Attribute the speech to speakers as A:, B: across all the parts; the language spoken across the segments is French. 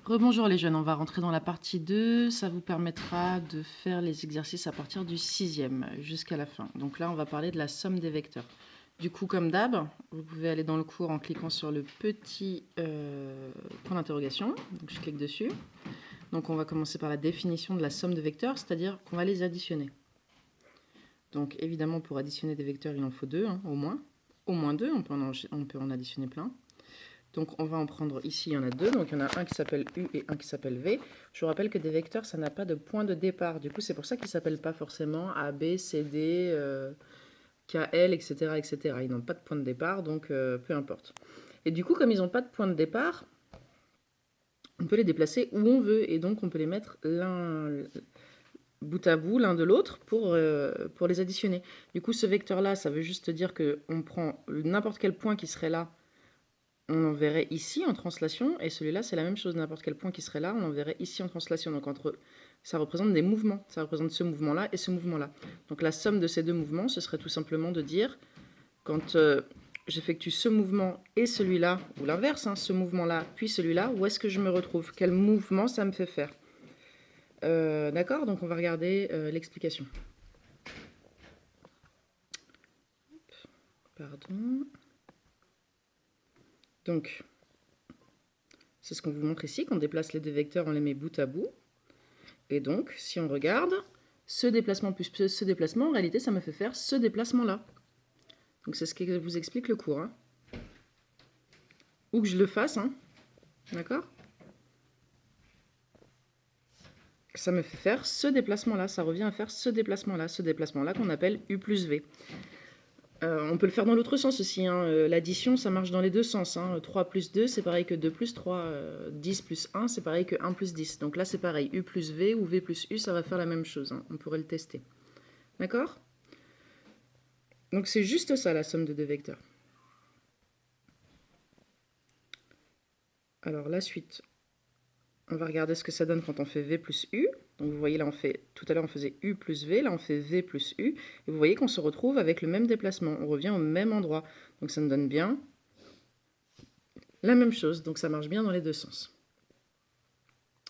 A: Rebonjour les jeunes, on va rentrer dans la partie 2. Ça vous permettra de faire les exercices à partir du 6e jusqu'à la fin. Donc là, on va parler de la somme des vecteurs. Du coup, comme d'hab, vous pouvez aller dans le cours en cliquant sur le petit point d'interrogation. Donc je clique dessus. Donc on va commencer par la définition de la somme de vecteurs, c'est-à-dire qu'on va les additionner. Donc évidemment, pour additionner des vecteurs, il en faut deux, au moins. Au moins deux, on peut en additionner plein. Donc on va en prendre ici, il y en a deux. Donc il y en a un qui s'appelle U et un qui s'appelle V. Je vous rappelle que des vecteurs, ça n'a pas de point de départ. Du coup, c'est pour ça qu'ils ne s'appellent pas forcément A, B, C, D, KL, etc., etc. Ils n'ont pas de point de départ, donc peu importe. Et du coup, comme ils n'ont pas de point de départ, on peut les déplacer où on veut. Et donc on peut les mettre l'un bout à bout, l'un de l'autre, pour les additionner. Du coup, ce vecteur-là, ça veut juste dire qu'on prend n'importe quel point qui serait là, on en verrait ici en translation, et celui-là, c'est la même chose, n'importe quel point qui serait là, on en verrait ici en translation. Donc ça représente des mouvements, ça représente ce mouvement-là et ce mouvement-là. Donc la somme de ces deux mouvements, ce serait tout simplement de dire, quand j'effectue ce mouvement et celui-là, ou l'inverse, ce mouvement-là, puis celui-là, où est-ce que je me retrouve? Quel mouvement ça me fait faire? D'accord? Donc on va regarder l'explication. Pardon. Donc, c'est ce qu'on vous montre ici, qu'on déplace les deux vecteurs, on les met bout à bout. Et donc, si on regarde, ce déplacement plus ce déplacement, en réalité, ça me fait faire ce déplacement-là. Donc c'est ce que vous explique le cours. Ou que je le fasse, d'accord? Ça me fait faire ce déplacement-là, ça revient à faire ce déplacement-là qu'on appelle U plus V. On peut le faire dans l'autre sens aussi. L'addition, ça marche dans les deux sens. 3 plus 2, c'est pareil que 2 plus 3. 10 plus 1, c'est pareil que 1 plus 10. Donc là, c'est pareil. U plus V ou V plus U, ça va faire la même chose. On pourrait le tester. D'accord? Donc c'est juste ça, la somme de deux vecteurs. Alors la suite, on va regarder ce que ça donne quand on fait V plus U. Donc vous voyez là, tout à l'heure on faisait U plus V, là on fait V plus U. Et vous voyez qu'on se retrouve avec le même déplacement, on revient au même endroit. Donc ça nous donne bien la même chose, donc ça marche bien dans les deux sens.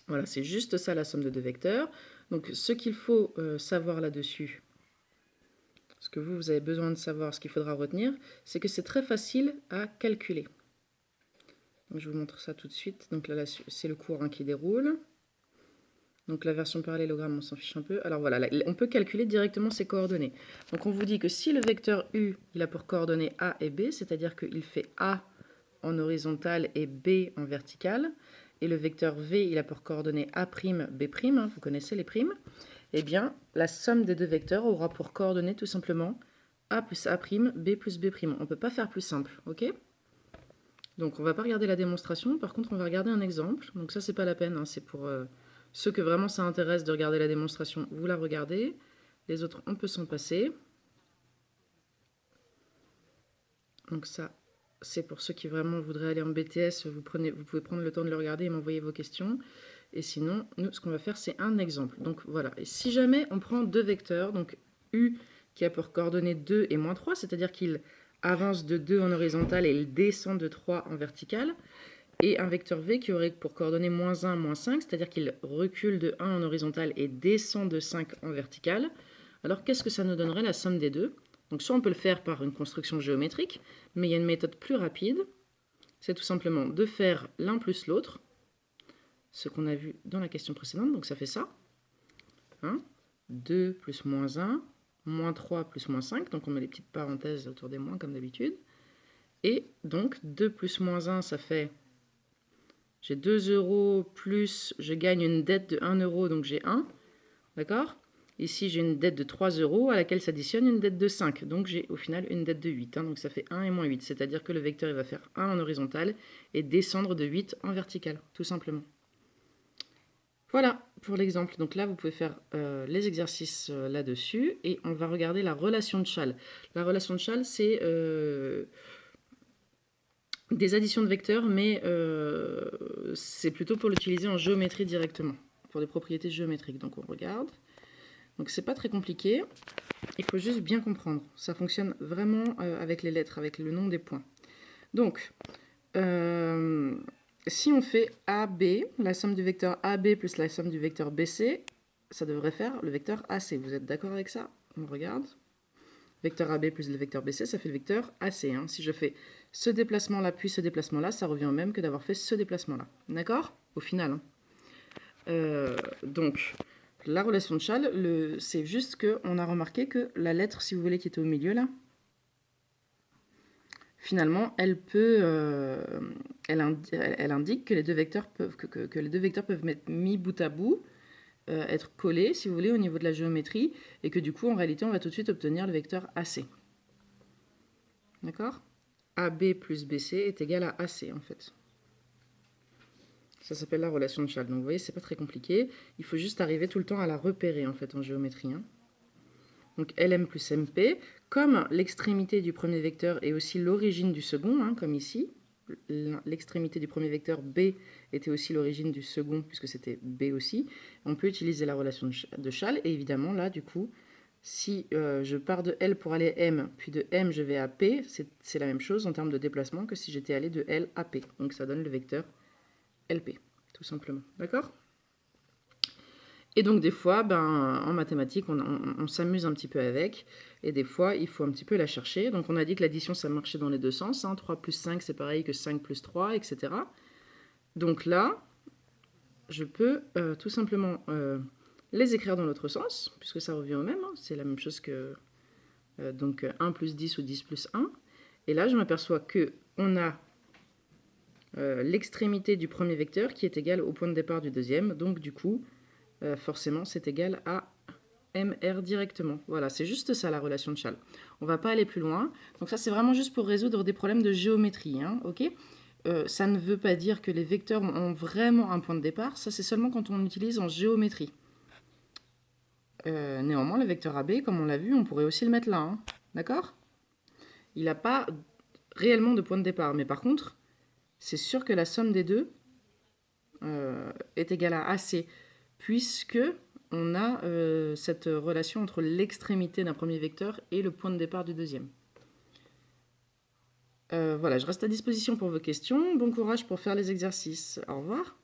A: Voilà, c'est juste ça la somme de deux vecteurs. Donc ce qu'il faut savoir là-dessus, ce que vous avez besoin de savoir, ce qu'il faudra retenir, c'est que c'est très facile à calculer. Donc, je vous montre ça tout de suite. Donc là c'est le cours qui déroule. Donc la version parallélogramme, on s'en fiche un peu. Alors voilà, là, on peut calculer directement ses coordonnées. Donc on vous dit que si le vecteur U, il a pour coordonnées A et B, c'est-à-dire qu'il fait A en horizontal et B en vertical, et le vecteur V, il a pour coordonnées A', B', vous connaissez les primes, eh bien la somme des deux vecteurs aura pour coordonnées tout simplement A plus A', B plus B'. On ne peut pas faire plus simple, ok? Donc on va pas regarder la démonstration, par contre on va regarder un exemple. Donc ça c'est pas la peine, c'est pour ceux que vraiment ça intéresse de regarder la démonstration, vous la regardez. Les autres on peut s'en passer. Donc ça c'est pour ceux qui vraiment voudraient aller en BTS, vous pouvez prendre le temps de le regarder et m'envoyer vos questions. Et sinon, nous ce qu'on va faire c'est un exemple. Donc voilà, et si jamais on prend deux vecteurs, donc U qui a pour coordonnées 2 et moins 3, c'est-à-dire qu'il avance de 2 en horizontal et il descend de 3 en vertical, et un vecteur V qui aurait pour coordonnées moins 1, moins 5, c'est-à-dire qu'il recule de 1 en horizontal et descend de 5 en vertical. Alors qu'est-ce que ça nous donnerait la somme des deux? Donc soit on peut le faire par une construction géométrique, mais il y a une méthode plus rapide, c'est tout simplement de faire l'un plus l'autre, ce qu'on a vu dans la question précédente, donc ça fait ça. 2 plus moins 1, moins 3 plus moins 5, donc on met les petites parenthèses autour des moins comme d'habitude. Et donc 2 plus moins 1, ça fait... J'ai 2 € plus, je gagne une dette de 1 €, donc j'ai 1. D'accord? Ici, j'ai une dette de 3 € à laquelle s'additionne une dette de 5. Donc j'ai au final une dette de 8. Donc ça fait 1 et moins 8. C'est-à-dire que le vecteur il va faire 1 en horizontal et descendre de 8 en vertical, tout simplement. Voilà pour l'exemple. Donc là, vous pouvez faire les exercices là-dessus. Et on va regarder la relation de Chasles. La relation de Chasles, c'est... des additions de vecteurs, mais c'est plutôt pour l'utiliser en géométrie directement, pour des propriétés géométriques. Donc on regarde. Donc c'est pas très compliqué, il faut juste bien comprendre. Ça fonctionne vraiment avec les lettres, avec le nom des points. Donc, si on fait AB, la somme du vecteur AB plus la somme du vecteur BC, ça devrait faire le vecteur AC. Vous êtes d'accord avec ça? On regarde. Vecteur AB plus le vecteur BC, ça fait le vecteur AC. Hein. Si je fais ce déplacement-là puis ce déplacement-là, ça revient au même que d'avoir fait ce déplacement-là. D'accord? Au final. Hein. Donc, la relation de Schall, c'est juste qu'on a remarqué que la lettre, si vous voulez, qui était au milieu là, finalement, elle indique que les deux vecteurs peuvent, que les deux vecteurs peuvent être mis bout à bout, être collés, si vous voulez, au niveau de la géométrie, et que du coup, en réalité, on va tout de suite obtenir le vecteur AC. D'accord? AB plus BC est égal à AC, en fait. Ça s'appelle la relation de Schall. Donc, vous voyez, c'est pas très compliqué. Il faut juste arriver tout le temps à la repérer, en fait, en géométrie. Hein. Donc, LM plus MP, comme l'extrémité du premier vecteur est aussi l'origine du second, hein, comme ici, l'extrémité du premier vecteur B était aussi l'origine du second, puisque c'était B aussi, on peut utiliser la relation de Schall, et évidemment, là, du coup, si je pars de L pour aller M, puis de M je vais à P, c'est la même chose en termes de déplacement que si j'étais allé de L à P. Donc ça donne le vecteur LP, tout simplement. D'accord ? Et donc des fois, en mathématiques, on s'amuse un petit peu avec, et des fois, il faut un petit peu la chercher. Donc on a dit que l'addition, ça marchait dans les deux sens. Hein. 3 plus 5, c'est pareil que 5 plus 3, etc. Donc là, je peux tout simplement les écrire dans l'autre sens, puisque ça revient au même. Hein. C'est la même chose que donc 1 plus 10 ou 10 plus 1. Et là, je m'aperçois qu'on a l'extrémité du premier vecteur qui est égale au point de départ du deuxième. Donc du coup, forcément, c'est égal à MR directement. Voilà, c'est juste ça la relation de Schall. On ne va pas aller plus loin. Donc ça, c'est vraiment juste pour résoudre des problèmes de géométrie. Hein, ok ça ne veut pas dire que les vecteurs ont vraiment un point de départ. Ça, c'est seulement quand on utilise en géométrie. Néanmoins, le vecteur AB, comme on l'a vu, on pourrait aussi le mettre là. Hein, d'accord? Il n'a pas réellement de point de départ. Mais par contre, c'est sûr que la somme des deux est égale à AC, puisque on a cette relation entre l'extrémité d'un premier vecteur et le point de départ du deuxième. Voilà, je reste à disposition pour vos questions. Bon courage pour faire les exercices. Au revoir.